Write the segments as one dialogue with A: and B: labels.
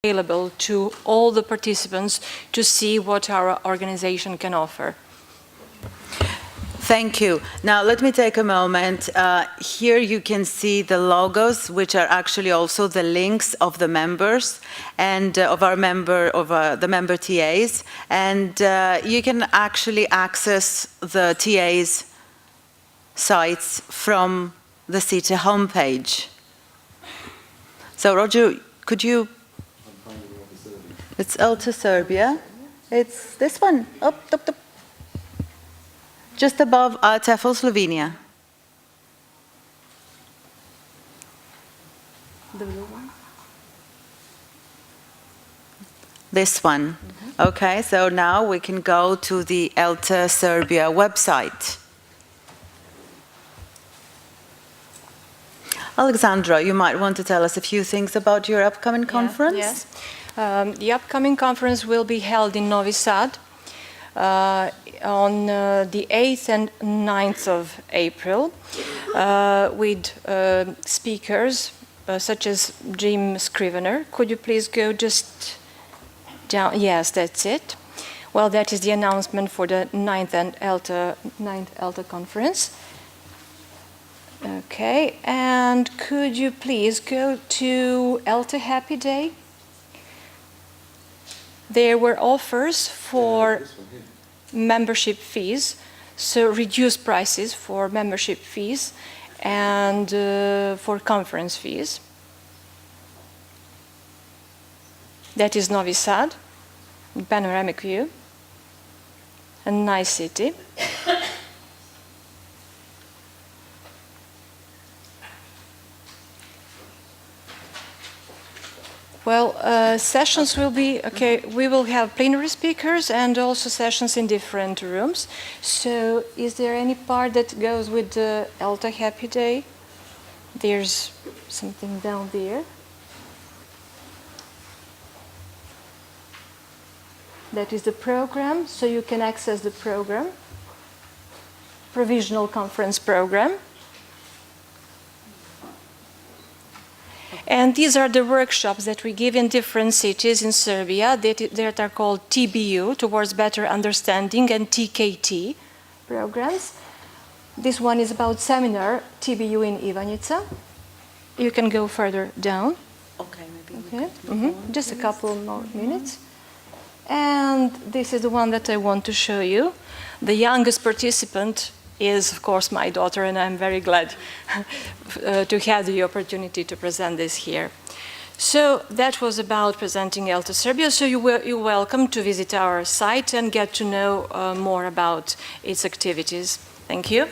A: available to all the participants to see what our organization can offer.
B: Thank you. Now let me take a moment. Here you can see the logos, which are actually also the links of the members and of our the member TAs, and you can actually access the TAs sites from the SEETA homepage. So Roger, could you? It's ELTA Serbia. It's this one. Up. Just above TESOL Slovenia. The blue one? This one. Okay, so now we can go to the ELTA Serbia website. Alexandra, you might want to tell us a few things about your upcoming conference.
A: Yes. The upcoming conference will be held in Novi Sad on the 8th and 9th of April with speakers such as Jim Scrivener. Could you please go just down? Yes, that's it. Well, that is the announcement for the 9th ELTA conference. Okay, and could you please go to ELTA Happy Day? There were offers for membership fees, so reduced prices for membership fees and for conference fees. That is Novi Sad, panoramic view, a nice city. Well, sessions will be, okay, we will have plenary speakers and also sessions in different rooms. So is there any part that goes with the ELTA Happy Day? There's something down there. That is the program, so you can access the program, provisional conference program. And these are the workshops that we give in different cities in Serbia that are called TBU, Towards Better Understanding, and TKT programs. This one is about seminar, TBU in Ivanjica. You can go further down.
B: Okay, maybe.
A: Okay. Just a couple more minutes. And this is the one that I want to show you. The youngest participant is, of course, my daughter, and I'm very glad to have the opportunity to present this here. So that was about presenting ELTA Serbia. So you're welcome to visit our site and get to know more about its activities. Thank you.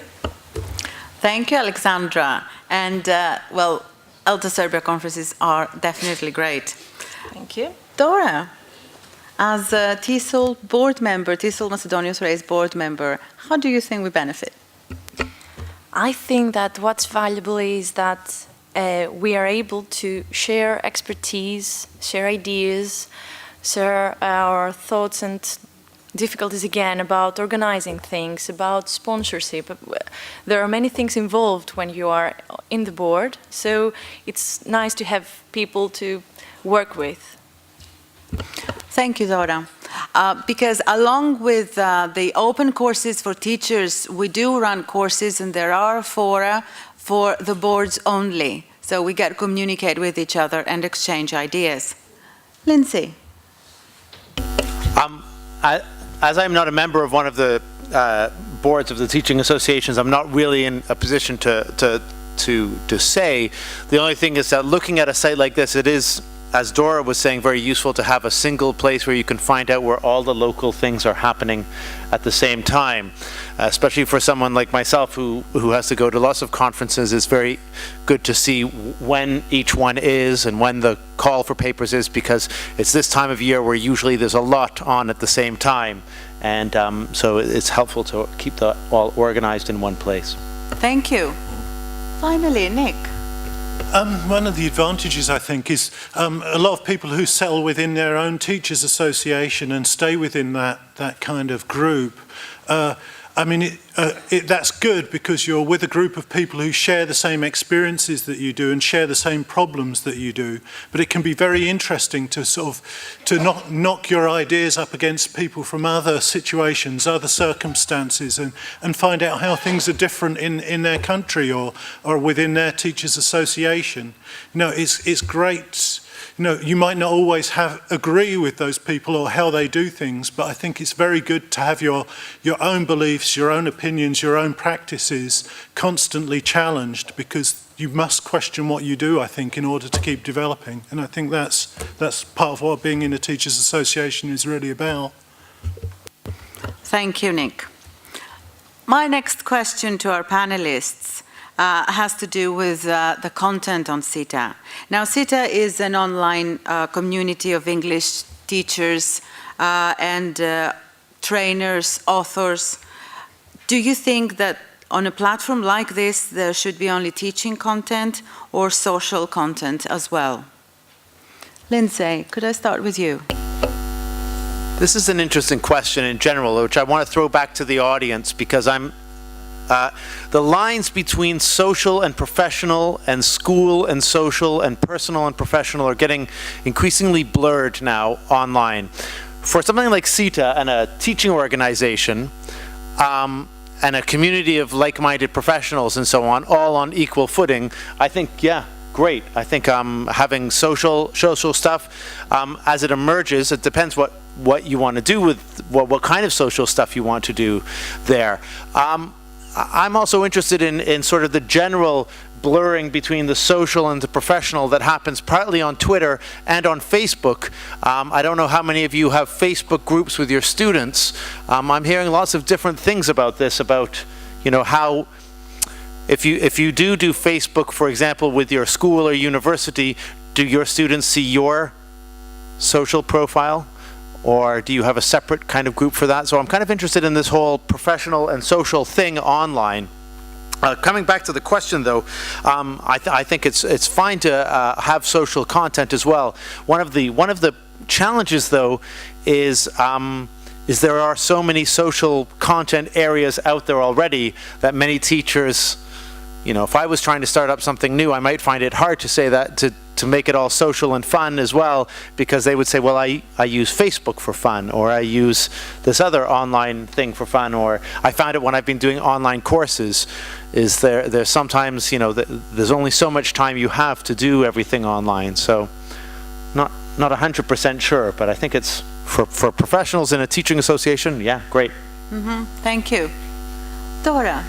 B: Thank you, Alexandra. And, well, ELTA Serbia conferences are definitely great.
A: Thank you.
B: Dora, as a TESOL board member, TESOL Macedonia-Thrace board member, how do you think we benefit?
C: I think that what's valuable is that we are able to share expertise, share ideas, share our thoughts and difficulties again about organizing things, about sponsorship. There are many things involved when you are in the board, so it's nice to have people to work with.
B: Thank you, Dora. Because along with the open courses for teachers, we do run courses, and there are fora for the boards only. So we get to communicate with each other and exchange ideas. Lindsay.
D: As I'm not a member of one of the boards of the teaching associations, I'm not really in a position to say. The only thing is that looking at a site like this, it is, as Dora was saying, very useful to have a single place where you can find out where all the local things are happening at the same time. Especially for someone like myself who has to go to lots of conferences, it's very good to see when each one is and when the call for papers is, because it's this time of year where usually there's a lot on at the same time. And so it's helpful to keep that all organized in one place.
B: Thank you. Finally, Nick.
E: One of the advantages, I think, is a lot of people who settle within their own teachers' association and stay within that kind of group I mean, that's good because you're with a group of people who share the same experiences that you do and share the same problems that you do. But it can be very interesting to sort of knock your ideas up against people from other situations, other circumstances, and find out how things are different in their country or within their teachers' association. You know, it's great. You know, you might not always agree with those people or how they do things, but I think it's very good to have your own beliefs, your own opinions, your own practices constantly challenged, because you must question what you do, I think, in order to keep developing. And I think that's part of what being in a teachers' association is really about.
B: Thank you, Nick. My next question to our panelists has to do with the content on SEETA. Now, SEETA is an online community of English teachers and trainers, authors. Do you think that on a platform like this, there should be only teaching content or social content as well? Lindsay, could I start with you?
D: This is an interesting question in general, which I want to throw back to the audience, because the lines between social and professional and school and social and personal and professional are getting increasingly blurred now online. For something like SEETA and a teaching organization and a community of like-minded professionals and so on, all on equal footing, I think, yeah, great. I think having social stuff as it emerges, it depends what you want to do with what kind of social stuff you want to do there. I'm also interested in sort of the general blurring between the social and the professional that happens partly on Twitter and on Facebook. I don't know how many of you have Facebook groups with your students. I'm hearing lots of different things about this, about, you know, how if you do Facebook, for example, with your school or university, do your students see your social profile? Or do you have a separate kind of group for that? So I'm kind of interested in this whole professional and social thing online. Coming back to the question, though, I think it's fine to have social content as well. One of the challenges, though, is there are so many social content areas out there already that many teachers, you know, if I was trying to start up something new, I might find it hard to say that to make it all social and fun as well, because they would say, well, I use Facebook for fun, or I use this other online thing for fun, or I found it when I've been doing online courses, is there's sometimes, you know, there's only so much time you have to do everything online. So not 100% sure, but I think it's for professionals in a teaching association, yeah, great.
B: Mm-hmm. Thank you. Dora,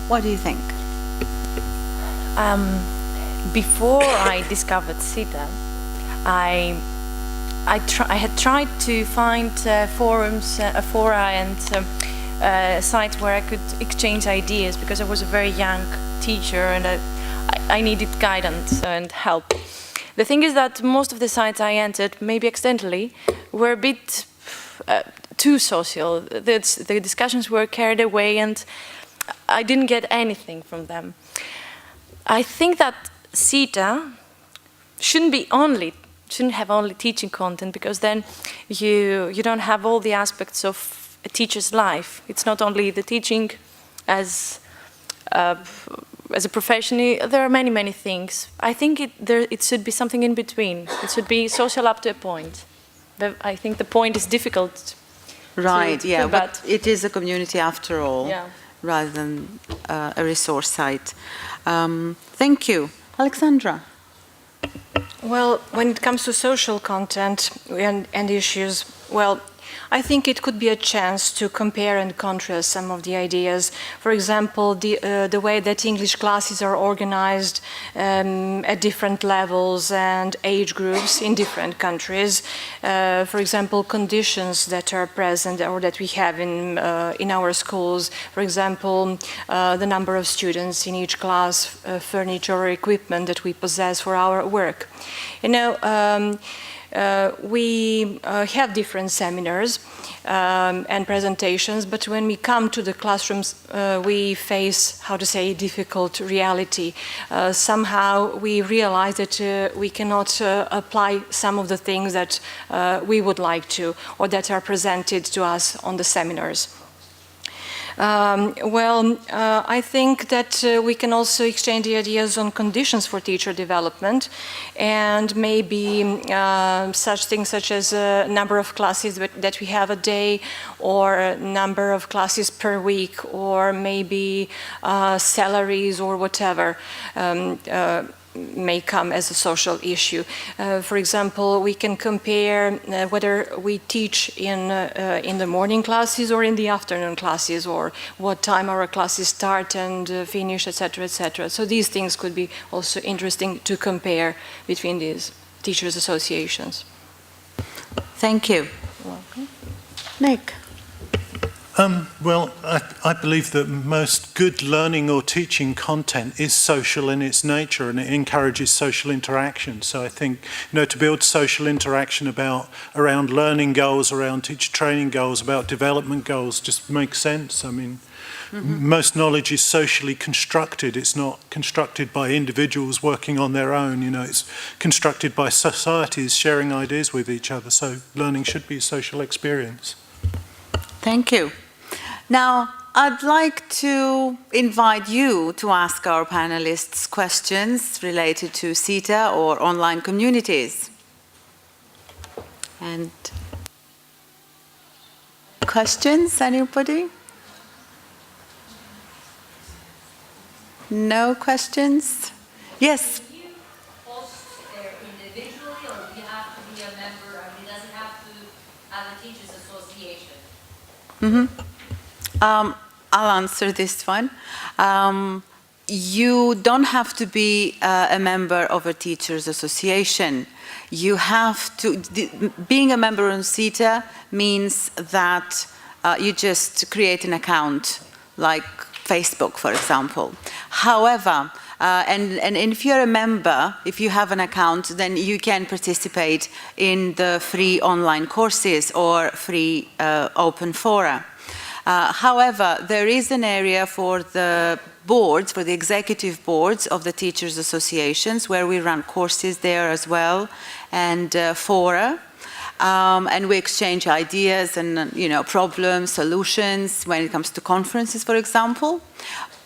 B: what do you think?
C: Before I discovered SEETA, I had tried to find forums, fora and sites where I could exchange ideas, because I was a very young teacher and I needed guidance and help. The thing is that most of the sites I entered, maybe accidentally, were a bit too social. The discussions were carried away and I didn't get anything from them. I think that SEETA shouldn't have only teaching content, because then you don't have all the aspects of a teacher's life. It's not only the teaching as a profession. There are many things. I think it should be something in between. It should be social up to a point. I think the point is difficult.
B: Right, yeah, but it is a community after all, yeah, rather than a resource site. Thank you. Alexandra.
A: Well, when it comes to social content and issues, well, I think it could be a chance to compare and contrast some of the ideas. For example, the way that English classes are organized at different levels and age groups in different countries. For example, conditions that are present or that we have in our schools. For example, the number of students in each class, furniture or equipment that we possess for our work. You know, we have different seminars and presentations, but when we come to the classrooms, we face, how to say, difficult reality. Somehow we realize that we cannot apply some of the things that we would like to, or that are presented to us on the seminars. I think that we can also exchange the ideas on conditions for teacher development, and maybe such things such as number of classes that we have a day, or number of classes per week, or maybe salaries or whatever. May come as a social issue. For example, we can compare whether we teach in the morning classes or in the afternoon classes, or what time our classes start and finish, etc., etc. So these things could be also interesting to compare between these teachers' associations.
B: Thank you.
A: Welcome.
B: Nick.
E: I believe that most good learning or teaching content is social in its nature, and it encourages social interaction. So I think, to build social interaction around learning goals, around teacher training goals, about development goals, just makes sense. I mean, most knowledge is socially constructed. It's not constructed by individuals working on their own. It's constructed by societies sharing ideas with each other. So learning should be a social experience.
B: Thank you. Now, I'd like to invite you to ask our panelists questions related to SEETA or online communities. And questions, anybody? No questions? Yes?
F: Do you host there individually, or do you have to be a member? I mean, it doesn't have to have a teachers association.
B: I'll answer this one. You don't have to be a member of a teachers association. You have to, being a member on SEETA means that you just create an account, like Facebook, for example. However, and if you're a member, if you have an account, then you can participate in the free online courses or free open fora. However, there is an area for the boards, for the executive boards of the teachers' associations, where we run courses there as well, and fora. And we exchange ideas and, problems, solutions when it comes to conferences, for example.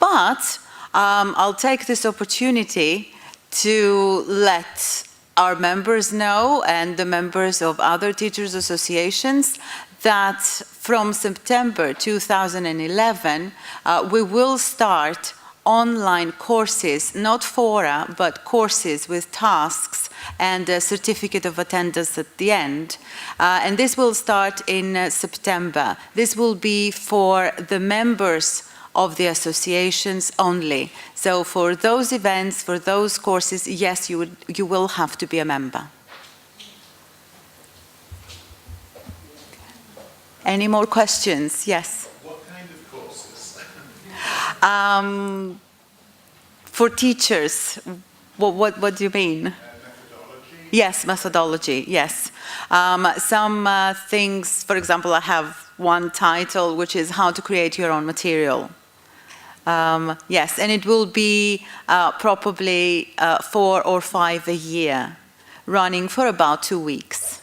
B: But I'll take this opportunity to let our members know, and the members of other teachers' associations, that from September 2011, we will start online courses, not fora, but courses with tasks and a certificate of attendance at the end. And this will start in September. This will be for the members of the associations only. So for those events, for those courses, yes, you will have to be a member. Any more questions? Yes.
G: What kind of courses?
B: For teachers, what do you mean?
G: Methodology?
B: Yes, methodology, yes. Some things, for example, I have one title, which is How to Create Your Own Material. Yes, and it will be probably 4 or 5 a year, running for about 2 weeks.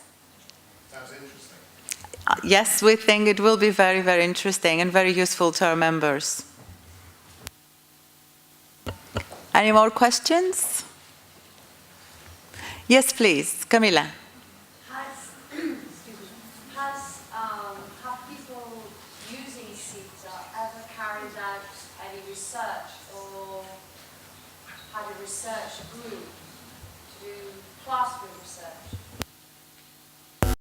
G: Sounds interesting.
B: Yes, we think it will be very, very interesting and very useful to our members. Any more questions? Yes, please. Camila.
H: Have people using SEETA ever carried out any research or had a research group to do classroom research?